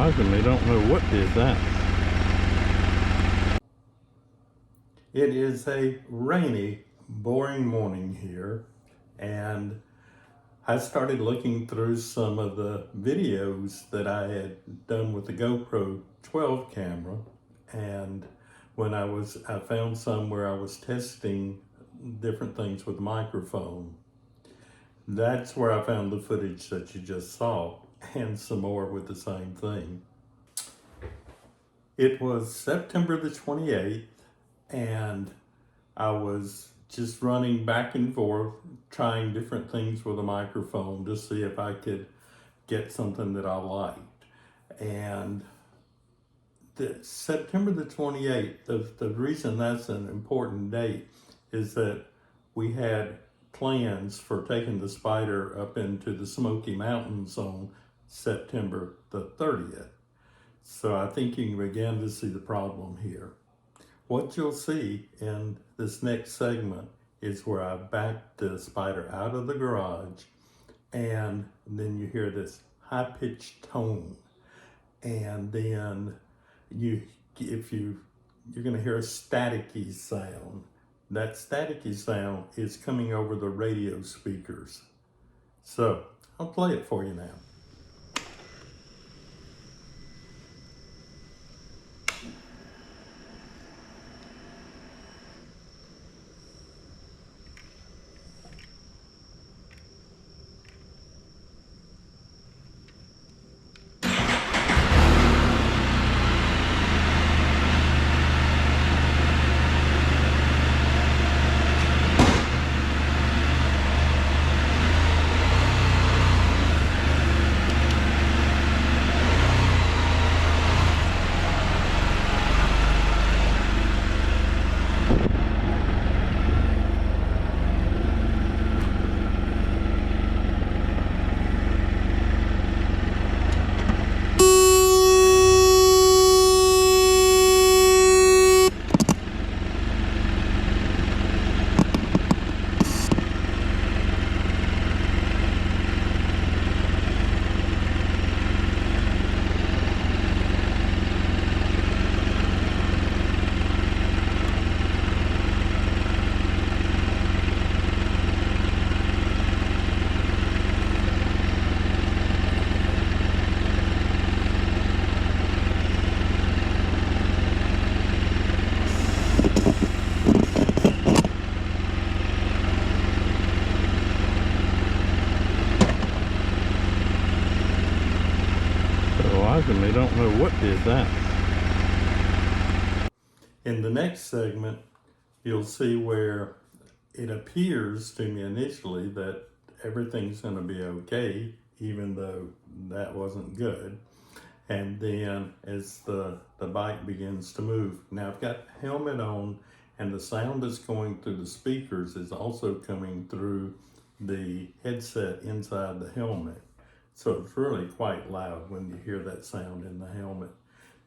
surprisingly don't know what did that. It is a rainy, boring morning here, and I started looking through some of the videos that I had done with the GoPro 12 camera, and when I found some where I was testing different things with the microphone. That's where I found the footage that you just saw, and some more with the same thing. It was September the 28th, and I was just running back and forth, trying different things with a microphone to see if I could get something that I liked. And September the 28th, the reason that's an important date is that we had plans for taking the Spyder up into the Smoky Mountains on September the 30th. So I think you can begin to see the problem here. What you'll see in this next segment is where I backed the Spyder out of the garage, and then you hear this high-pitched tone, and then you're going to hear a staticky sound. That staticky sound is coming over the radio speakers. So I'll play it for you now. Surprisingly don't know what did that. In the next segment, you'll see where it appears to me initially that everything's going to be okay, even though that wasn't good. And then as the bike begins to move. Now I've got the helmet on, and the sound that's going through the speakers is also coming through the headset inside the helmet. So it's really quite loud when you hear that sound in the helmet.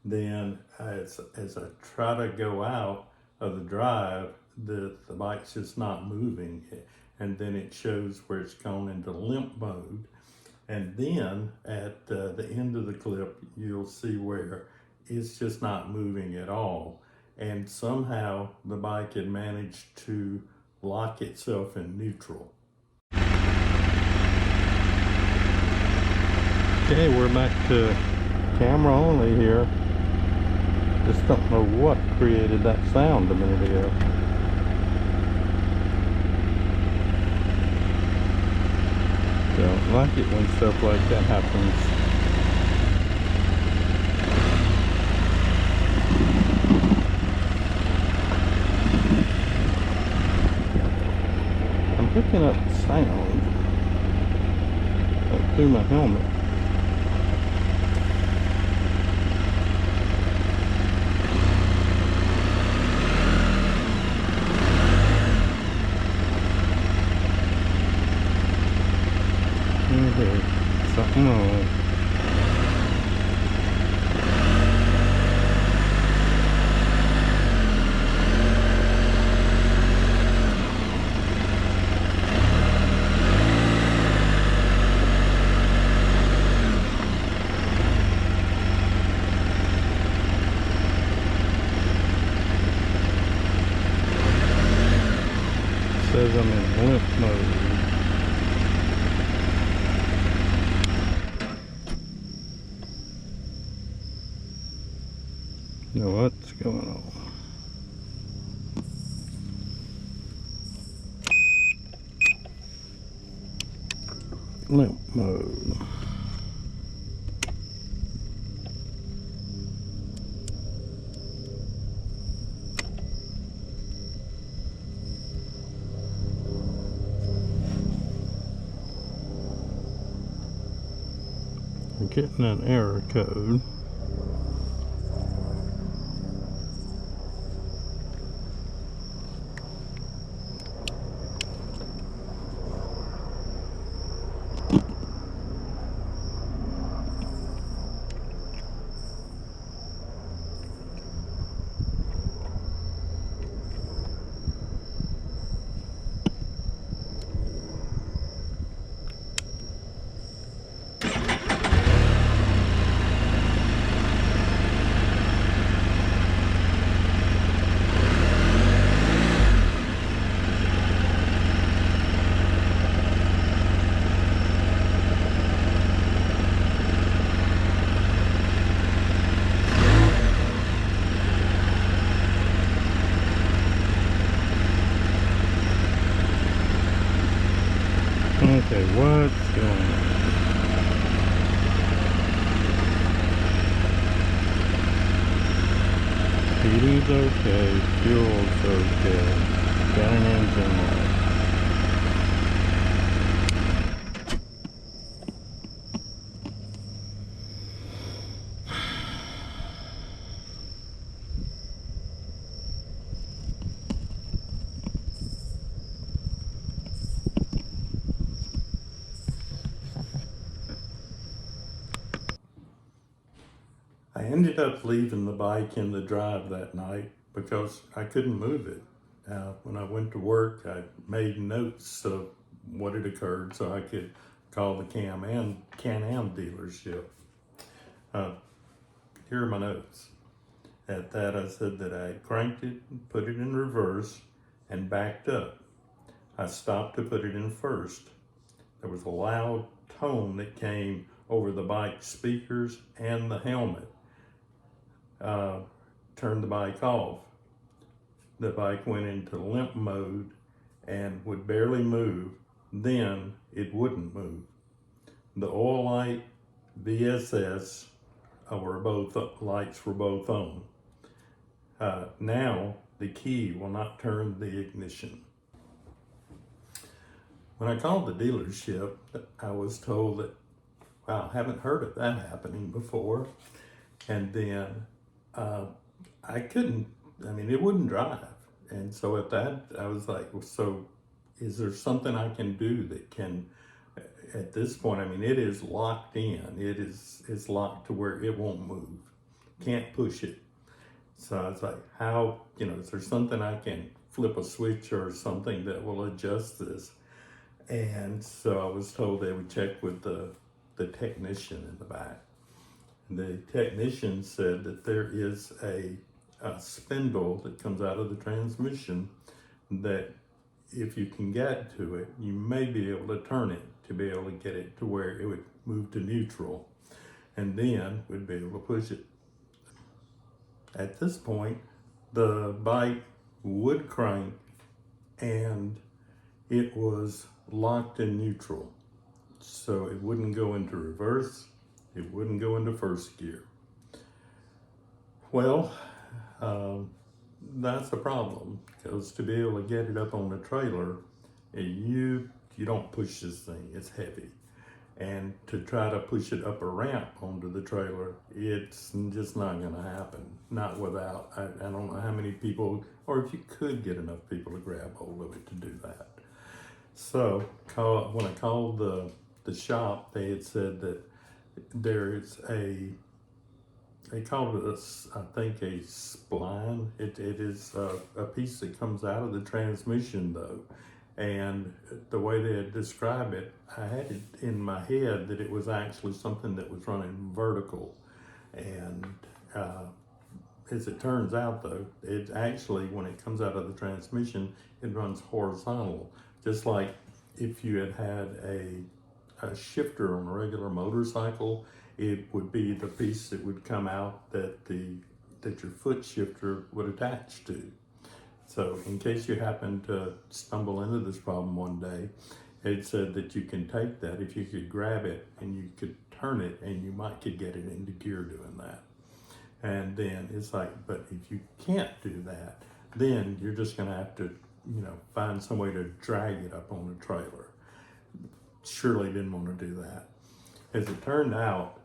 Then as I try to go out of the drive, the bike's just not moving. And then it shows where it's gone into limp mode. And then at the end of the clip, you'll see where it's just not moving at all. And somehow the bike had managed to lock itself in neutral. Okay, we're back to camera only here. Just don't know what created that sound a minute ago. Don't like it when stuff like that happens. I'm picking up sound through my helmet. Something wrong. says I'm in limp mode. Now what's going on? Limp mode. I'm getting an error code. Okay, what's going on? Heating's okay, fuel's okay, got an engine light. I ended up leaving the bike in the drive that night because I couldn't move it. When I went to work, I made notes of what had occurred so I could call the Can-Am dealership. Here are my notes. At that, I said that I cranked it, put it in reverse, and backed up. I stopped to put it in first. There was a loud tone that came over the bike speakers and the helmet. Turned the bike off. The bike went into limp mode and would barely move. Then it wouldn't move. The oil light, VSS, lights were both on. Now the key will not turn the ignition. When I called the dealership, I was told that, wow, I haven't heard of that happening before. And then it wouldn't drive. And so at that, I was like, well, so is there something I can do that can, at this point, it is locked in. It's locked to where it won't move. Can't push it. So I was like, how, is there something I can flip a switch or something that will adjust this? And so I was told they would check with the technician in the back. The technician said that there is a spindle that comes out of the transmission that if you can get to it, you may be able to turn it to be able to get it to where it would move to neutral, and then we'd be able to push it. At this point, the bike would crank and it was locked in neutral. So it wouldn't go into reverse, it wouldn't go into first gear. Well, that's a problem, because to be able to get it up on the trailer, you don't push this thing, it's heavy. And to try to push it up a ramp onto the trailer, it's just not gonna happen. Not without, I don't know how many people, or if you could get enough people to grab hold of it to do that. So when I called the shop, they had said that there is they called it I think a spline. It is a piece that comes out of the transmission though. And the way they had described it, I had it in my head that it was actually something that was running vertical. And as it turns out though, it actually, when it comes out of the transmission, it runs horizontal. Just like if you had a shifter on a regular motorcycle, it would be the piece that would come out that your foot shifter would attach to. So in case you happen to stumble into this problem one day, it said that you can take that, if you could grab it and you could turn it, and you could get it into gear doing that. And then it's like, but if you can't do that, then you're just gonna have to, find some way to drag it up on a trailer. Surely didn't want to do that. As it turned out,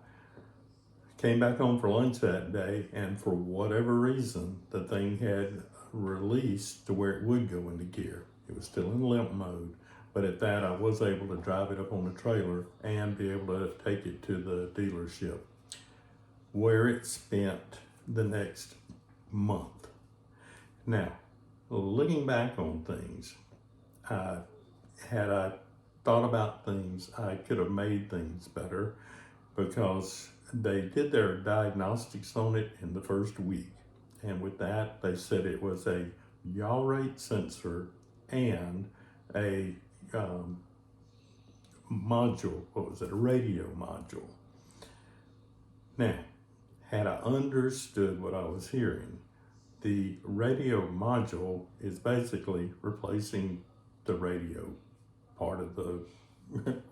came back home for lunch that day, and for whatever reason, the thing had released to where it would go into gear. It was still in limp mode, but at that I was able to drive it up on a trailer and be able to take it to the dealership, where it spent the next month. Now, looking back on things, had I thought about things, I could have made things better, because they did their diagnostics on it in the first week. And with that, they said it was a yaw rate sensor and a module. What was it? A radio module. Now, had I understood what I was hearing, the radio module is basically replacing the radio part of the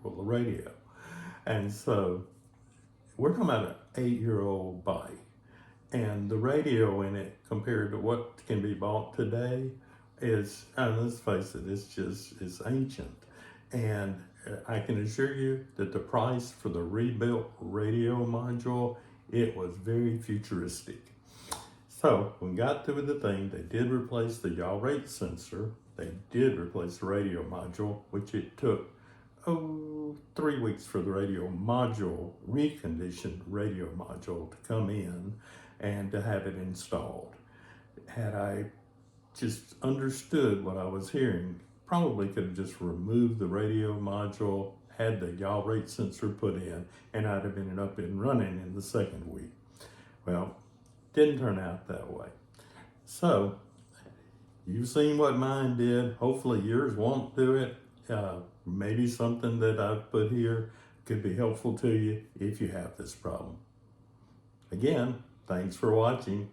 radio. And so we're talking about an 8-year-old bike, and the radio in it compared to what can be bought today is, let's face it, it's ancient. And I can assure you that the price for the rebuilt radio module, it was very futuristic. So when we got through with the thing, they did replace the yaw rate sensor. They did replace the radio module, which it took 3 weeks for the radio module, reconditioned radio module, to come in and to have it installed. Had I just understood what I was hearing, probably could have just removed the radio module, had the yaw rate sensor put in, and I'd have been up and running in the second week. Well, didn't turn out that way. So you've seen what mine did. Hopefully yours won't do it. Maybe something that I've put here could be helpful to you if you have this problem. Again, thanks for watching.